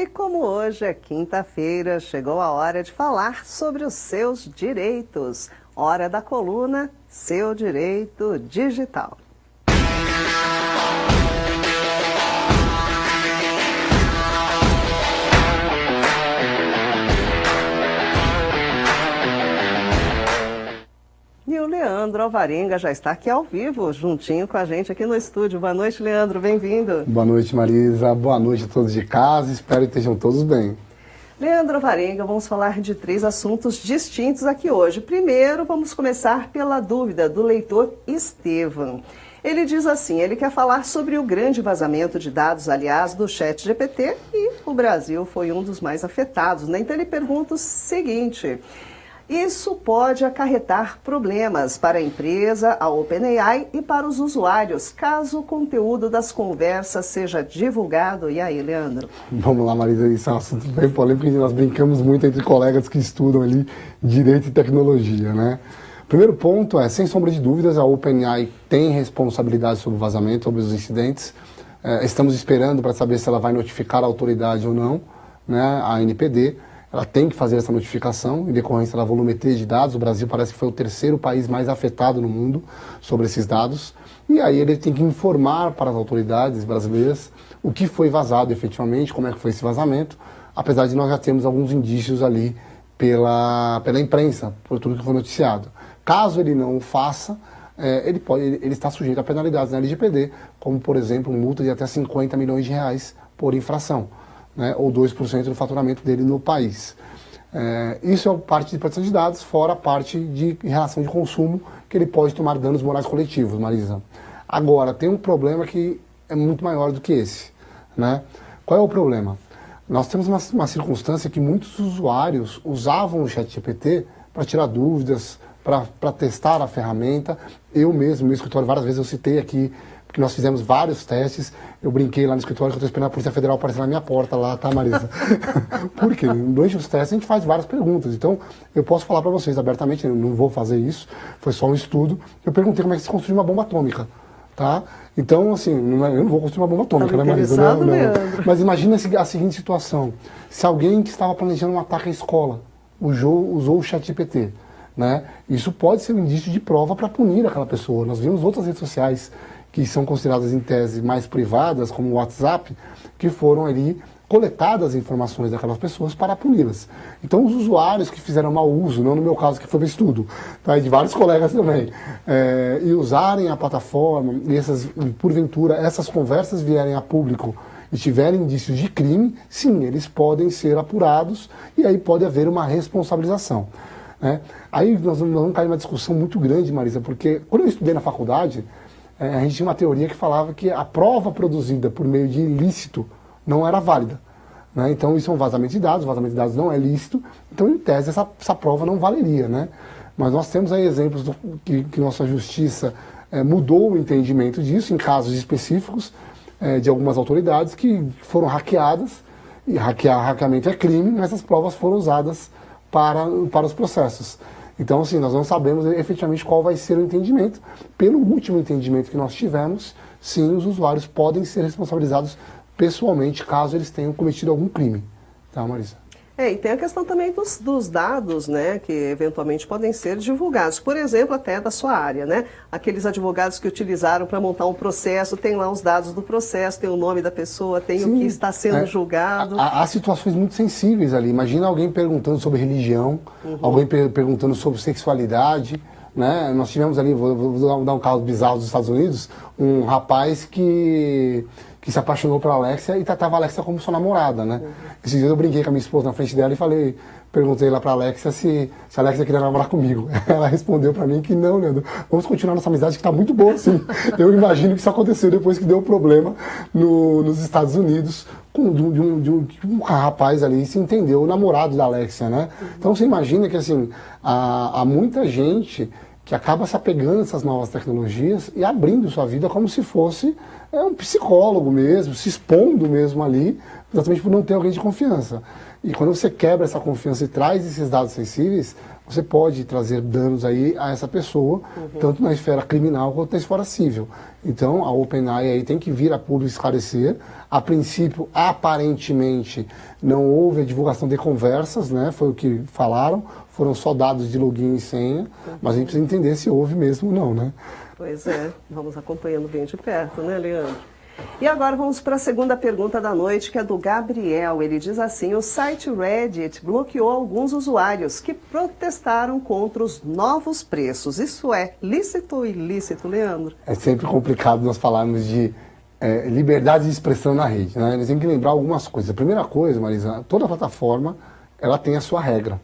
E como hoje é quinta-feira, chegou a hora de falar sobre os seus direitos. Hora da coluna Seu Direito Digital. E o Leandro Alvarenga já está aqui ao vivo, juntinho com a gente aqui no estúdio. Boa noite, Leandro, bem-vindo. Boa noite, Marisa. Boa noite a todos de casa. Espero que estejam todos bem. Leandro Alvarenga, vamos falar de 3 assuntos distintos aqui hoje. Primeiro, vamos começar pela dúvida do leitor Estevam. Ele diz assim, ele quer falar sobre o grande vazamento de dados, aliás, do ChatGPT, e o Brasil foi um dos mais afetados, né? Então ele pergunta o seguinte: isso pode acarretar problemas para a empresa, a OpenAI e para os usuários, caso o conteúdo das conversas seja divulgado. E aí, Leandro? Vamos lá, Marisa, isso é um assunto bem polêmico, porque nós brincamos muito entre colegas que estudam ali Direito e Tecnologia, né? Primeiro ponto é, sem sombra de dúvidas, a OpenAI tem responsabilidade sobre o vazamento, sobre os incidentes. Estamos esperando para saber se ela vai notificar a autoridade ou não, né, a ANPD. Ela tem que fazer essa notificação em decorrência da volumetria de dados. O Brasil parece que foi o 3º país mais afetado no mundo sobre esses dados. E aí ele tem que informar para as autoridades brasileiras o que foi vazado efetivamente, como é que foi esse vazamento, apesar de nós já termos alguns indícios ali pela imprensa, por tudo que foi noticiado. Caso ele não o faça, ele está sujeito a penalidades na LGPD, como, por exemplo, multa de até 50 milhões de reais por infração, né, ou 2% do faturamento dele no país. Isso é parte de proteção de dados, fora a parte de relação de consumo, que ele pode tomar danos morais coletivos, Marisa. Agora, tem um problema que é muito maior do que esse, né? Qual é o problema? Nós temos uma circunstância que muitos usuários usavam o ChatGPT para tirar dúvidas, para testar a ferramenta. Eu mesmo, no meu escritório, várias vezes eu citei aqui, porque nós fizemos vários testes. Eu brinquei lá no escritório que eu estou esperando a Polícia Federal aparecer na minha porta lá, tá, Marisa? Porque durante os testes a gente faz várias perguntas. Então, eu posso falar para vocês abertamente, eu não vou fazer isso, foi só um estudo. Eu perguntei como é que se construi uma bomba atômica, tá? Então, assim, eu não vou construir uma bomba atômica, né, Marisa? Não. Mas imagina a seguinte situação. Se alguém que estava planejando um ataque à escola usou o ChatGPT, né? Isso pode ser um indício de prova para punir aquela pessoa. Nós vimos outras redes sociais que são consideradas em tese mais privadas, como o WhatsApp, que foram ali coletadas informações daquelas pessoas para puni-las. Então os usuários que fizeram mau uso, não no meu caso que foi para estudo, tá? E de vários colegas também, e usarem a plataforma, e porventura essas conversas vierem a público e tiverem indícios de crime, sim, eles podem ser apurados e aí pode haver uma responsabilização. Aí nós vamos cair numa discussão muito grande, Marisa, porque quando eu estudei na faculdade, a gente tinha uma teoria que falava que a prova produzida por meio de ilícito não era válida, né? Então isso é um vazamento de dados, o vazamento de dados não é lícito, então em tese essa prova não valeria, né? Mas nós temos aí exemplos que nossa justiça mudou o entendimento disso em casos específicos de algumas autoridades que foram hackeadas, e hackeamento é crime, mas as provas foram usadas para os processos. Então, assim, nós não sabemos efetivamente qual vai ser o entendimento. Pelo último entendimento que nós tivemos, sim, os usuários podem ser responsabilizados pessoalmente caso eles tenham cometido algum crime. Tá, Marisa? E tem a questão também dos dados, né, que eventualmente podem ser divulgados. Por exemplo, até da sua área, né? Aqueles advogados que utilizaram para montar um processo, tem lá os dados do processo, tem o nome da pessoa, tem o que está sendo julgado. Há situações muito sensíveis ali. Imagina alguém perguntando sobre religião, alguém perguntando sobre sexualidade, né? Nós tivemos ali, vou dar um caso bizarro dos Estados Unidos, um rapaz que se apaixonou pela Alexia e tratava a Alexia como sua namorada, né? Esses dias eu brinquei com a minha esposa na frente dela e perguntei lá pra Alexia se a Alexia queria namorar comigo. Ela respondeu pra mim que não, Leandro, vamos continuar nossa amizade que tá muito boa, sim. Eu imagino que isso aconteceu depois que deu problema nos Estados Unidos, de um rapaz ali se entendeu, o namorado da Alexia, né? Então você imagina que, assim, há muita gente que acaba se apegando a essas novas tecnologias e abrindo sua vida como se fosse um psicólogo mesmo, se expondo mesmo ali, exatamente por não ter alguém de confiança. E quando você quebra essa confiança e traz esses dados sensíveis, você pode trazer danos aí a essa pessoa, tanto na esfera criminal quanto na esfera civil. Então, a OpenAI aí tem que vir a público esclarecer. A princípio, aparentemente, não houve a divulgação de conversas, né? Foi o que falaram, foram só dados de login e senha, mas a gente precisa entender se houve mesmo ou não, né? Pois é, vamos acompanhando bem de perto, né, Leandro? E agora vamos para a segunda pergunta da noite, que é do Gabriel. Ele diz assim: o site Reddit bloqueou alguns usuários que protestaram contra os novos preços. Isso é lícito ou ilícito, Leandro? É sempre complicado nós falarmos de liberdade de expressão na rede, né? Eles têm que lembrar algumas coisas. A primeira coisa, Marisa, toda plataforma ela tem a sua regra,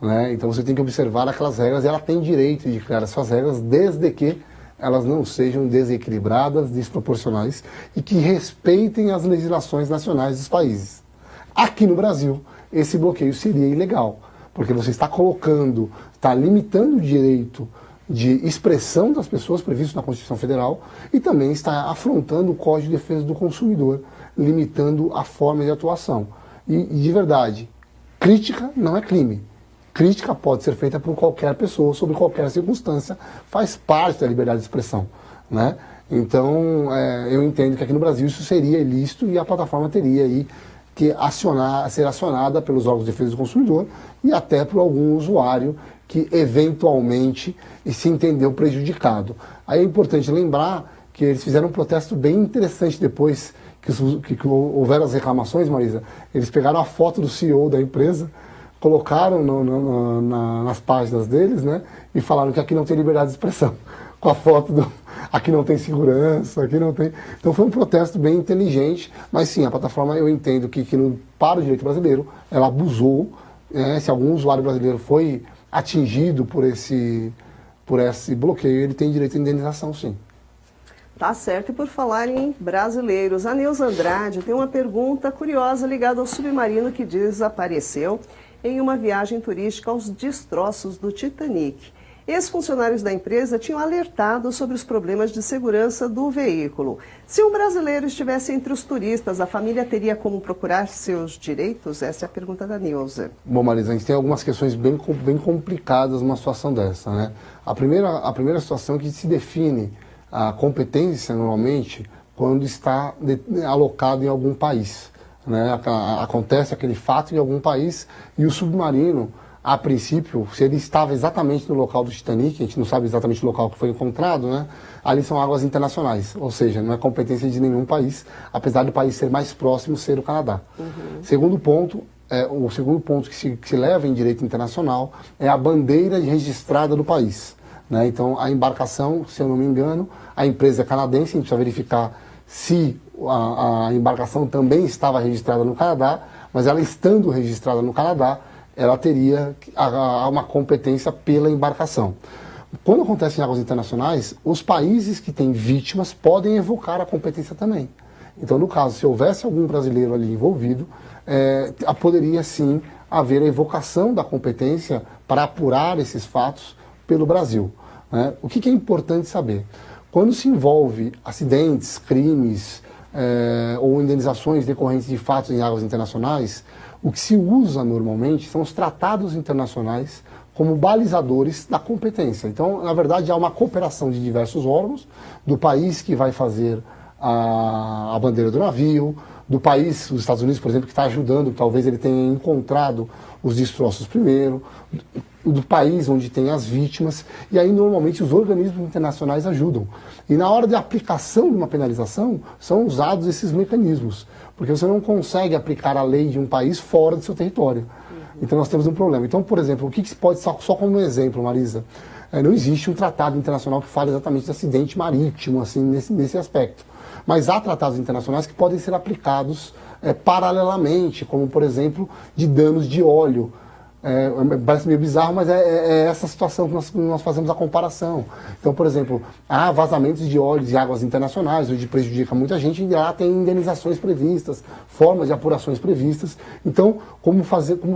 né? Então você tem que observar aquelas regras e ela tem direito de criar as suas regras desde que elas não sejam desequilibradas, desproporcionais e que respeitem as legislações nacionais dos países. Aqui no Brasil, esse bloqueio seria ilegal, porque você está colocando, está limitando o direito de expressão das pessoas previsto na Constituição Federal e também está afrontando o Código de Defesa do Consumidor, limitando a forma de atuação. E de verdade, crítica não é crime. Crítica pode ser feita por qualquer pessoa, sobre qualquer circunstância, faz parte da liberdade de expressão, né? Então, eu entendo que aqui no Brasil isso seria ilícito e a plataforma teria aí que ser acionada pelos órgãos de defesa do consumidor e até por algum usuário que eventualmente se entendeu prejudicado. Aí é importante lembrar que eles fizeram um protesto bem interessante depois que houveram as reclamações, Marisa. Eles pegaram a foto do CEO da empresa, colocaram nas páginas deles, né, e falaram que aqui não tem liberdade de expressão, com a foto aqui não tem segurança, aqui não tem... Então foi um protesto bem inteligente, mas sim, a plataforma eu entendo que para o direito brasileiro, ela abusou, né, se algum usuário brasileiro foi atingido por esse bloqueio, ele tem direito à indenização, sim. Tá certo. E por falar em brasileiros, a Neuza Andrade tem uma pergunta curiosa ligada ao submarino que desapareceu em uma viagem turística aos destroços do Titanic. Ex-funcionários da empresa tinham alertado sobre os problemas de segurança do veículo. Se um brasileiro estivesse entre os turistas, a família teria como procurar seus direitos? Essa é a pergunta da Neuza. Bom, Marisa, a gente tem algumas questões bem complicadas numa situação dessa, né? A primeira situação é que se define a competência, normalmente, quando está alocado em algum país, né? Acontece aquele fato em algum país e o submarino, a princípio, se ele estava exatamente no local do Titanic, a gente não sabe exatamente o local que foi encontrado, né? Ali são águas internacionais, ou seja, não é competência de nenhum país, apesar do país ser mais próximo ser o Canadá. Segundo ponto, o segundo ponto que se leva em direito internacional é a bandeira registrada do país, né? Então, a embarcação, se eu não me engano, a empresa é canadense, a gente precisa verificar se a embarcação também estava registrada no Canadá, mas ela estando registrada no Canadá, ela teria uma competência pela embarcação. Quando acontece em águas internacionais, os países que têm vítimas podem evocar a competência também. Então, no caso, se houvesse algum brasileiro ali envolvido, poderia sim haver a evocação da competência para apurar esses fatos pelo Brasil, né? O que é importante saber? Quando se envolve acidentes, crimes ou indenizações decorrentes de fatos em águas internacionais, o que se usa normalmente são os tratados internacionais como balizadores da competência. Então, na verdade, há uma cooperação de diversos órgãos, do país que vai fazer a bandeira do navio, do país, os Estados Unidos, por exemplo, que está ajudando, talvez ele tenha encontrado os destroços primeiro, do país onde tem as vítimas, e aí normalmente os organismos internacionais ajudam. E na hora de aplicação de uma penalização, são usados esses mecanismos, porque você não consegue aplicar a lei de um país fora do seu território. Então nós temos um problema. Então, por exemplo, o que se pode, só como um exemplo, Marisa, não existe um tratado internacional que fale exatamente de acidente marítimo, assim, nesse aspecto. Mas há tratados internacionais que podem ser aplicados paralelamente, como, por exemplo, de danos de óleo. Parece meio bizarro, mas é essa situação que nós fazemos a comparação. Então, por exemplo, há vazamentos de óleo de águas internacionais, onde prejudica muita gente, e lá tem indenizações previstas, formas de apurações previstas. Então, como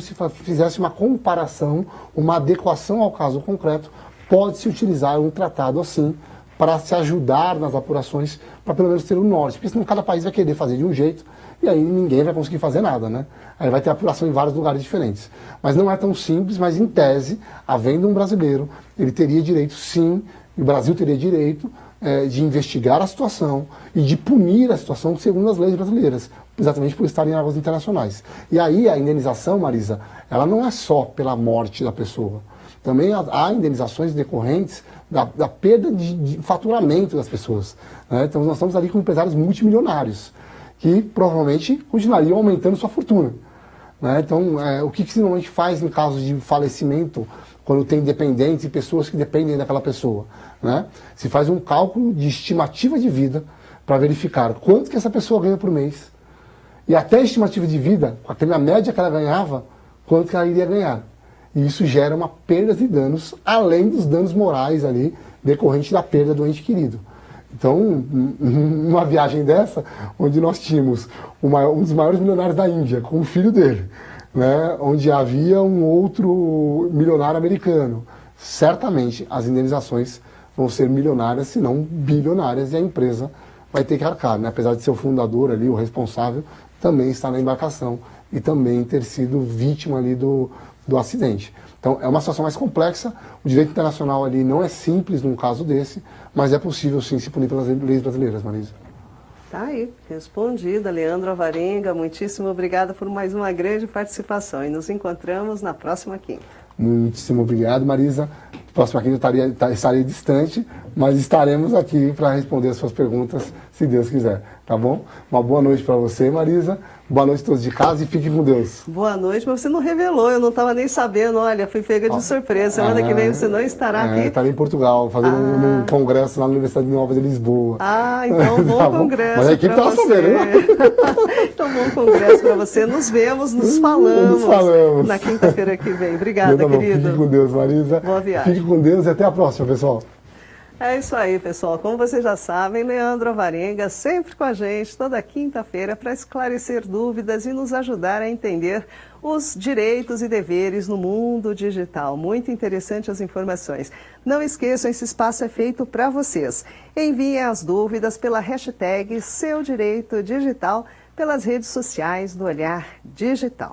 se fizesse uma comparação, uma adequação ao caso concreto, pode-se utilizar um tratado assim para se ajudar nas apurações, para pelo menos ter o norte, porque senão cada país vai querer fazer de um jeito e aí ninguém vai conseguir fazer nada, né? Aí vai ter apuração em vários lugares diferentes. Mas não é tão simples, mas em tese, havendo um brasileiro, ele teria direito sim, e o Brasil teria direito de investigar a situação e de punir a situação segundo as leis brasileiras, exatamente por estar em águas internacionais. E aí a indenização, Marisa, ela não é só pela morte da pessoa. Também há indenizações decorrentes da perda de faturamento das pessoas, né? Então nós estamos ali com empresários multimilionários, que provavelmente continuariam aumentando sua fortuna, né? Então, o que se normalmente faz em caso de falecimento, quando tem dependentes e pessoas que dependem daquela pessoa, né? Se faz um cálculo de estimativa de vida para verificar quanto que essa pessoa ganha por mês e até a estimativa de vida, aquela média que ela ganhava, quanto que ela iria ganhar. E isso gera uma perda de danos, além dos danos morais ali, decorrente da perda do ente querido. Então, uma viagem dessa, onde nós tínhamos um dos maiores milionários da Índia, com o filho dele, né, onde havia um outro milionário americano, certamente as indenizações vão ser milionárias, se não bilionárias, e a empresa vai ter que arcar, né? Apesar de ser o fundador ali, o responsável, também está na embarcação e também ter sido vítima ali do acidente. Então, é uma situação mais complexa, o direito internacional ali não é simples num caso desse, mas é possível sim se punir pelas leis brasileiras, Marisa. Tá aí, respondida, Leandro Alvarenga, muitíssimo obrigada por mais uma grande participação e nos encontramos na próxima quinta. Muitíssimo obrigado, Marisa. Próxima quinta eu estarei distante, mas estaremos aqui para responder as suas perguntas, se Deus quiser, tá bom? Uma boa noite para você, Marisa. Boa noite a todos de casa e fiquem com Deus. Boa noite, mas você não revelou, eu não estava nem sabendo, olha, fui pega de surpresa. Semana que vem você não estará aqui. Estarei em Portugal, fazendo um congresso lá na Universidade Nova de Lisboa. Ah, então bom tá congresso. Mas a equipe estava sabendo, né? Então, bom congresso para você. Nos vemos, nos falamos. Na quinta-feira que vem. Obrigada, querido. Fique com Deus, Marisa. Boa viagem. Fique com Deus e até a próxima, pessoal. É isso aí, pessoal. Como vocês já sabem, Leandro Alvarenga sempre com a gente, toda quinta-feira, para esclarecer dúvidas e nos ajudar a entender os direitos e deveres no mundo digital. Muito interessante as informações. Não esqueçam, esse espaço é feito para vocês. Enviem as dúvidas pela hashtag Seu Direito Digital pelas redes sociais do Olhar Digital.